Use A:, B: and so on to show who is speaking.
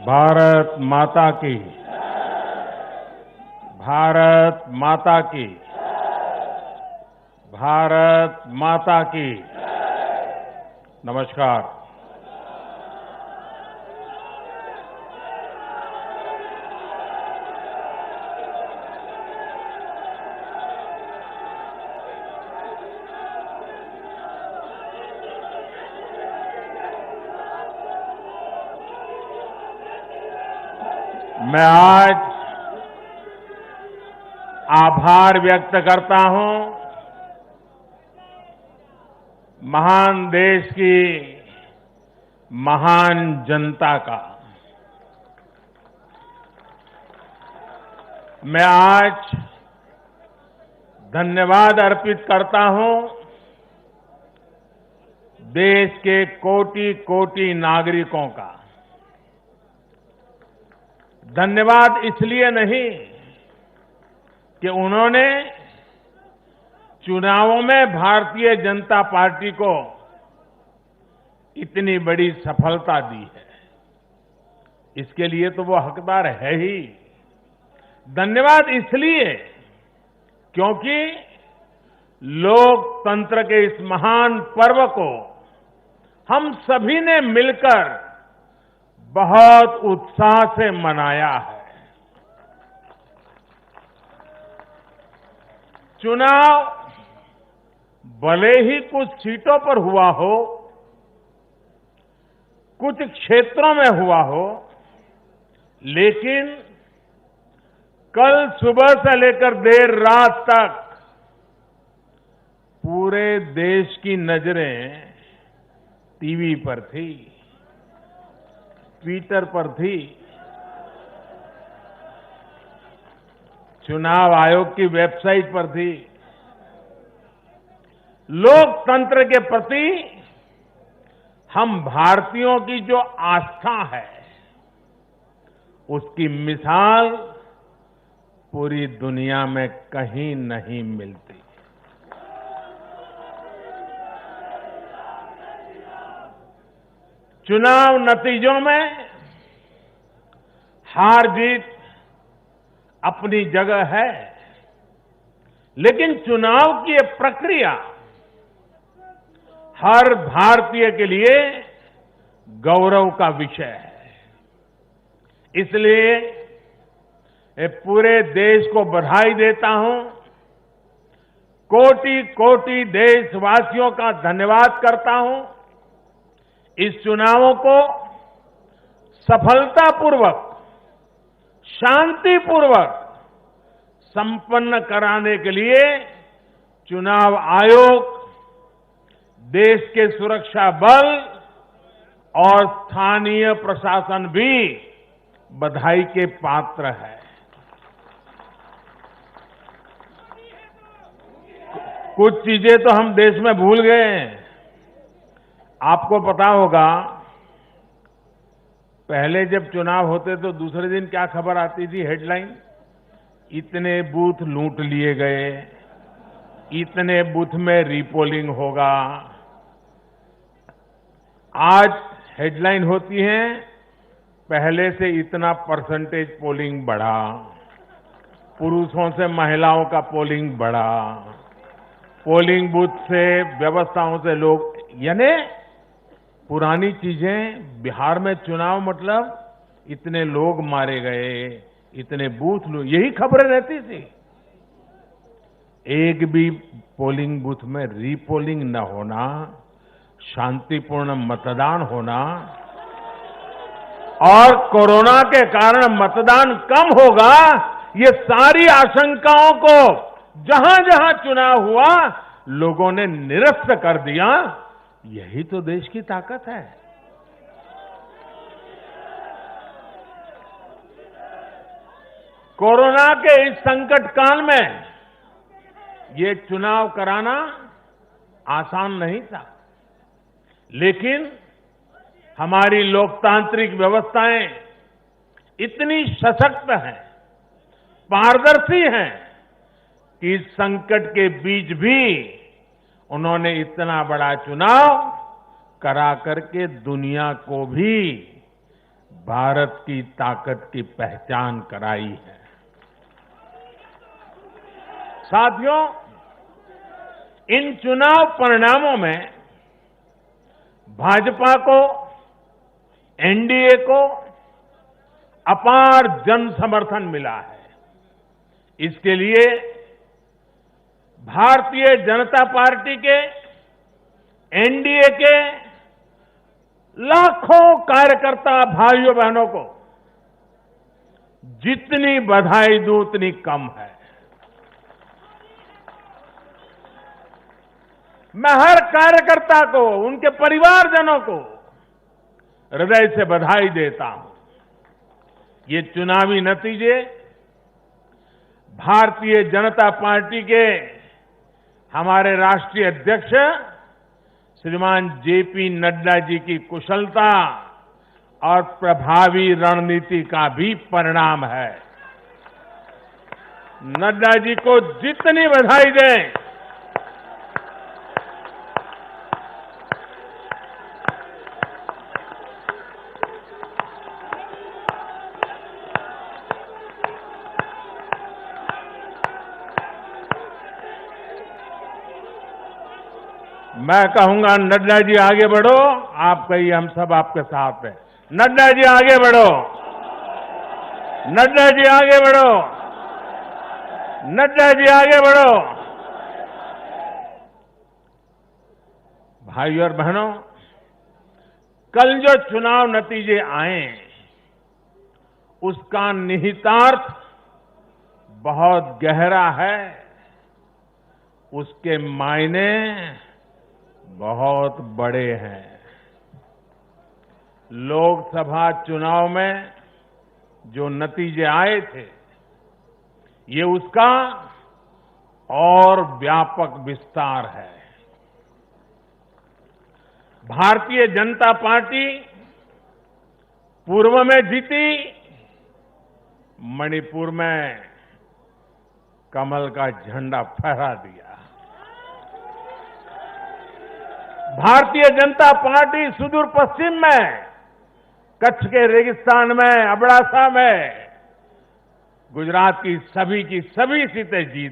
A: भारत माता की। भारत माता की। भारत माता की। नमस्कार। मैं आज आभार व्यक्त करता हूं महान देश की महान जनता का। मैं आज धन्यवाद अर्पित करता हूं देश के कोटि कोटि नागरिकों का। धन्यवाद इसलिए नहीं कि उन्होंने चुनावों में भारतीय जनता पार्टी को इतनी बड़ी सफलता दी है, इसके लिए तो वो हकदार है ही। धन्यवाद इसलिए क्योंकि लोकतंत्र के इस महान पर्व को हम सभी ने मिलकर बहुत उत्साह से मनाया है। चुनाव भले ही कुछ सीटों पर हुआ हो, कुछ क्षेत्रों में हुआ हो, लेकिन कल सुबह से लेकर देर रात तक पूरे देश की नजरें टीवी पर थी, ट्विटर पर थी, चुनाव आयोग की वेबसाइट पर थी। लोकतंत्र के प्रति हम भारतीयों की जो आस्था है, उसकी मिसाल पूरी दुनिया में कहीं नहीं मिलती। चुनाव नतीजों में हार जीत अपनी जगह है, लेकिन चुनाव की ये प्रक्रिया हर भारतीय के लिए गौरव का विषय है। इसलिए मैं पूरे देश को बधाई देता हूं, कोटि कोटि देशवासियों का धन्यवाद करता हूं। इस चुनावों को सफलतापूर्वक, शांतिपूर्वक संपन्न कराने के लिए चुनाव आयोग, देश के सुरक्षा बल और स्थानीय प्रशासन भी बधाई के पात्र है। कुछ चीजें तो हम देश में भूल गए हैं। आपको पता होगा, पहले जब चुनाव होते तो दूसरे दिन क्या खबर आती थी, हेडलाइन, इतने बूथ लूट लिए गए, इतने बूथ में रीपोलिंग होगा। आज हेडलाइन होती है, पहले से इतना परसेंटेज पोलिंग बढ़ा, पुरुषों से महिलाओं का पोलिंग बढ़ा, पोलिंग बूथ से व्यवस्थाओं से लोग, यानी पुरानी चीजें। बिहार में चुनाव मतलब इतने लोग मारे गए, इतने बूथ लोग, यही खबरें रहती थी। एक भी पोलिंग बूथ में रीपोलिंग न होना, शांतिपूर्ण मतदान होना और कोरोना के कारण मतदान कम होगा, ये सारी आशंकाओं को जहां जहां चुनाव हुआ लोगों ने निरस्त कर दिया। यही तो देश की ताकत है। कोरोना के इस संकट काल में ये चुनाव कराना आसान नहीं था, लेकिन हमारी लोकतांत्रिक व्यवस्थाएं इतनी सशक्त हैं, पारदर्शी हैं कि इस संकट के बीच भी उन्होंने इतना बड़ा चुनाव करा करके दुनिया को भी भारत की ताकत की पहचान कराई है। साथियों, इन चुनाव परिणामों में भाजपा को, एनडीए को अपार जन समर्थन मिला है। इसके लिए भारतीय जनता पार्टी के, एनडीए के लाखों कार्यकर्ता भाइयों बहनों को जितनी बधाई दूं उतनी कम है। मैं हर कार्यकर्ता को, उनके परिवारजनों को हृदय से बधाई देता हूं। ये चुनावी नतीजे भारतीय जनता पार्टी के हमारे राष्ट्रीय अध्यक्ष श्रीमान जेपी नड्डा जी की कुशलता और प्रभावी रणनीति का भी परिणाम है। नड्डा जी को जितनी बधाई दें, मैं कहूंगा नड्डा जी आगे बढ़ो, आप कहिए हम सब आपके साथ हैं। नड्डा जी आगे बढ़ो, नड्डा जी आगे बढ़ो, नड्डा जी आगे बढ़ो। भाइयों और बहनों, कल जो चुनाव नतीजे आए उसका निहितार्थ बहुत गहरा है, उसके मायने बहुत बड़े हैं। लोकसभा चुनाव में जो नतीजे आए थे, ये उसका और व्यापक विस्तार है। भारतीय जनता पार्टी पूर्व में जीती, मणिपुर में कमल का झंडा फहरा दिया। भारतीय जनता पार्टी सुदूर पश्चिम में, कच्छ के रेगिस्तान में, अबड़ासा में गुजरात की सभी सीटें जीती।